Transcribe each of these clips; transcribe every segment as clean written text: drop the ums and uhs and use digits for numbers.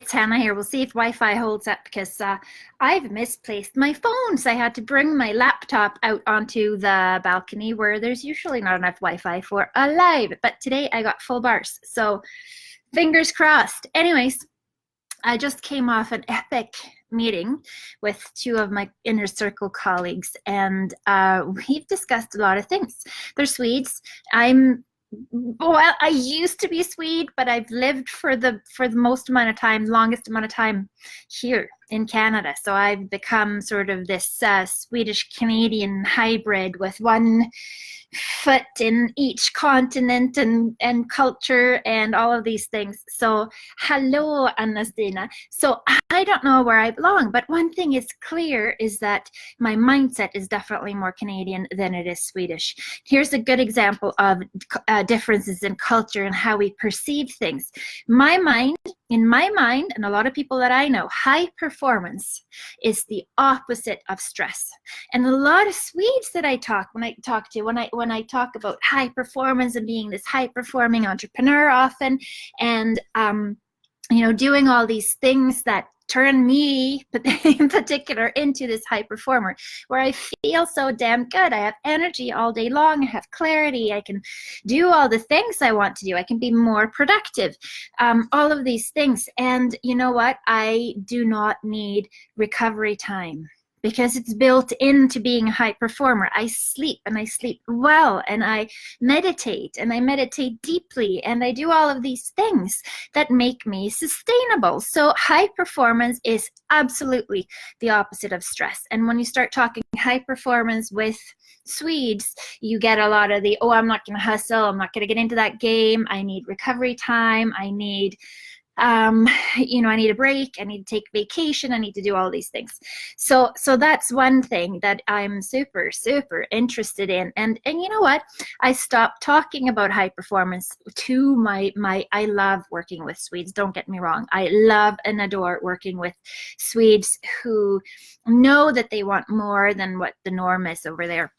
it's Hannah here. We'll see if Wi-Fi holds up because I've misplaced my phone. So I had to bring my laptop out onto the balcony where there's usually not enough Wi-Fi for a live. But today I got full bars. So fingers crossed. Anyways, I just came off an epic meeting with two of my inner circle colleagues, and we've discussed a lot of things. They're Swedes. Well, I used to be Swede, but I've lived for the longest amount of time here in Canada. So I've become sort of this Swedish Canadian hybrid with one foot in each continent and culture and all of these things. So hello, Anna-Stina. So I don't know where I belong, but one thing is clear is that my mindset is definitely more Canadian than it is Swedish. Here's a good example of differences in culture and how we perceive things. In my mind, and a lot of people that I know, high performance is the opposite of stress. And a lot of Swedes that I talk about high performance and being this high performing entrepreneur often, and doing all these things that turn me in particular into this high performer where I feel so damn good. I have energy all day long. I have clarity. I can do all the things I want to do. I can be more productive. All of these things. And you know what? I do not need recovery time, because it's built into being a high performer. I sleep, and I sleep well, and I meditate deeply, and I do all of these things that make me sustainable. So high performance is absolutely the opposite of stress. And when you start talking high performance with Swedes, you get a lot of the, oh, I'm not gonna hustle, I'm not gonna get into that game, I need recovery time, I need I need a break, I need to take vacation, I need to do all these things. So that's one thing that I'm super, super interested in. And you know what? I stopped talking about high performance to I love working with Swedes, don't get me wrong. I love and adore working with Swedes who know that they want more than what the norm is over there.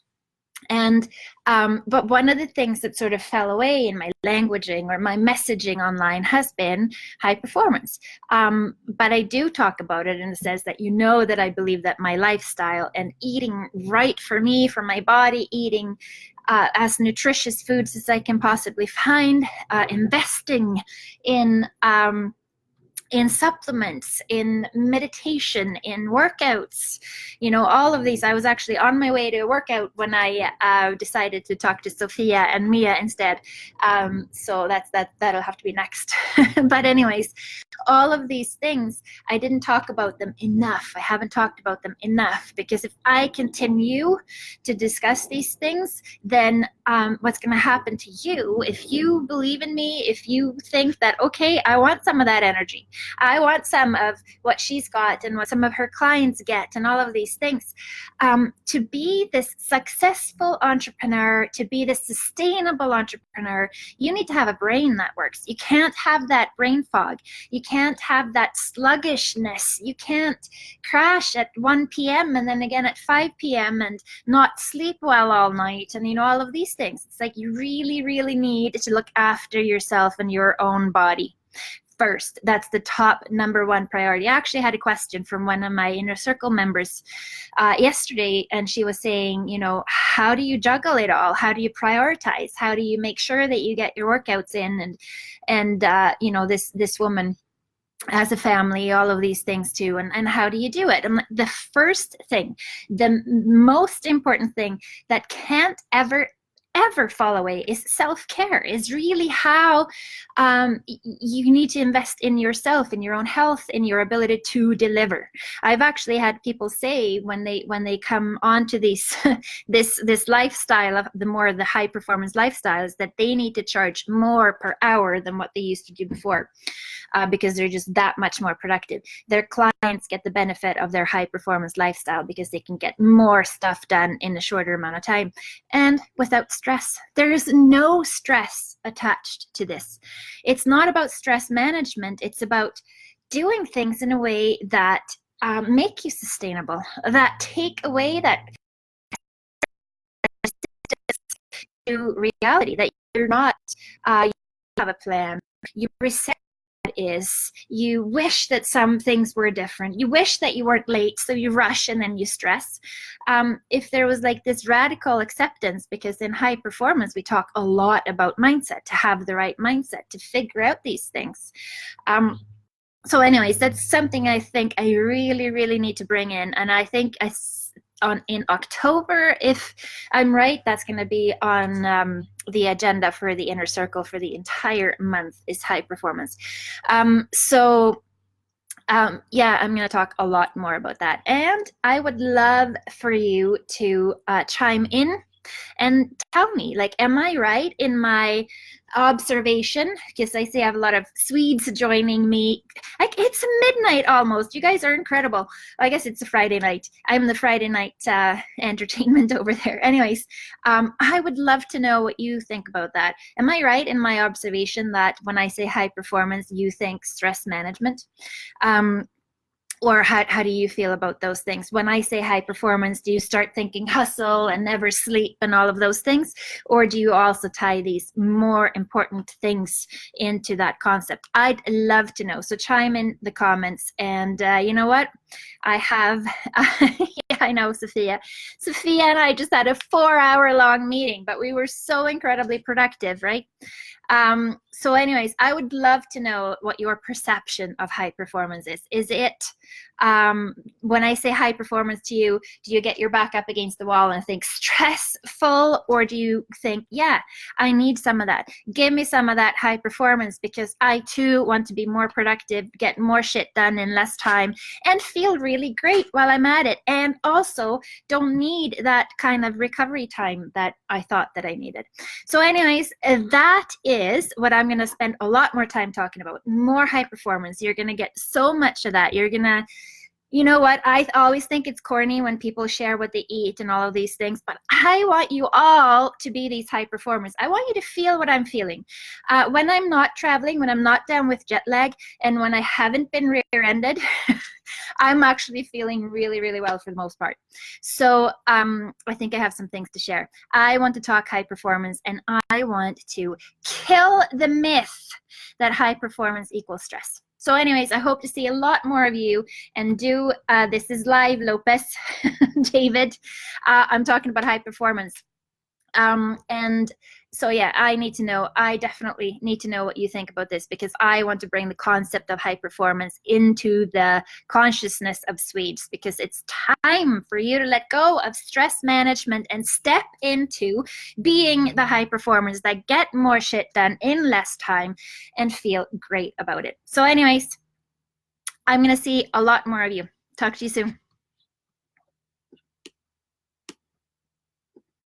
And but one of the things that sort of fell away in my languaging or my messaging online has been high performance. But I do talk about it in the sense that that I believe that my lifestyle and eating right for me, for my body, eating as nutritious foods as I can possibly find, investing in supplements, in meditation, in workouts, all of these. I was actually on my way to a workout when I decided to talk to Sophia and Mia instead. So that'll have to be next. But anyways, all of these things, I didn't talk about them enough. I haven't talked about them enough, because if I continue to discuss these things, then what's going to happen to you, if you believe in me, if you think that, okay, I want some of that energy, I want some of what she's got and what some of her clients get and all of these things. To be this successful entrepreneur, to be this sustainable entrepreneur, you need to have a brain that works. You can't have that brain fog. You can't have that sluggishness. You can't crash at 1 p.m. and then again at 5 p.m. and not sleep well all night and all of these things. It's like you really, really need to look after yourself and your own body first. That's the top number one priority. I actually had a question from one of my inner circle members yesterday, and she was saying, how do you juggle it all? How do you prioritize? How do you make sure that you get your workouts in? And this woman as a family, all of these things too, and how do you do it? And the first thing, the most important thing that can't ever fall away is self-care, is really how you need to invest in yourself, in your own health, in your ability to deliver. I've actually had people say when they come onto these this lifestyle of the high performance lifestyles, that they need to charge more per hour than what they used to do before, because they're just that much more productive. Their clients get the benefit of their high performance lifestyle because they can get more stuff done in a shorter amount of time and without stress. There is no stress attached to this. It's not about stress management. It's about doing things in a way that make you sustainable, that take away that to reality, that you're not, you have a plan, you reset is you wish that some things were different. You wish that you weren't late, so you rush and then you stress. If there was like this radical acceptance, because in high performance, we talk a lot about mindset, to have the right mindset, to figure out these things. So anyways, that's something I think I really, really need to bring in. And I think in October, if I'm right, that's going to be on the agenda for the inner circle for the entire month, is high performance. Yeah, I'm going to talk a lot more about that. And I would love for you to chime in and tell me, like, am I right in my observation? Because I see I have a lot of Swedes joining me. Like, it's midnight almost. You guys are incredible. I guess it's a Friday night. I'm the Friday night entertainment over there. Anyways, I would love to know what you think about that. Am I right in my observation that when I say high performance, you think stress management? Or how do you feel about those things? When I say high performance, do you start thinking hustle and never sleep and all of those things? Or do you also tie these more important things into that concept? I'd love to know. So chime in the comments. And you know what? I have, yeah, I know, Sophia. Sophia and I just had a 4-hour-long meeting, but we were so incredibly productive, right? So anyways, I would love to know what your perception of high performance is. Is it, when I say high performance to you, do you get your back up against the wall and think stressful? Or do you think, yeah, I need some of that. Give me some of that high performance, because I too want to be more productive, get more shit done in less time, and feel really great while I'm at it. And also don't need that kind of recovery time that I thought that I needed. So anyways, that is what I'm going to spend a lot more time talking about. More high performance. You're going to get so much of that. You're going to, you know what, I always think it's corny when people share what they eat and all of these things, but I want you all to be these high performers. I want you to feel what I'm feeling. When I'm not traveling, when I'm not down with jet lag, and when I haven't been rear-ended, I'm actually feeling really, really well for the most part. So I think I have some things to share. I want to talk high performance, and I want to kill the myth that high performance equals stress. So anyways, I hope to see a lot more of you and do, this is live, Lopez, David. I'm talking about high performance. And so yeah, I definitely need to know what you think about this, because I want to bring the concept of high performance into the consciousness of Swedes, because it's time for you to let go of stress management and step into being the high performers that get more shit done in less time and feel great about it. So anyways, I'm going to see a lot more of you. Talk to you soon.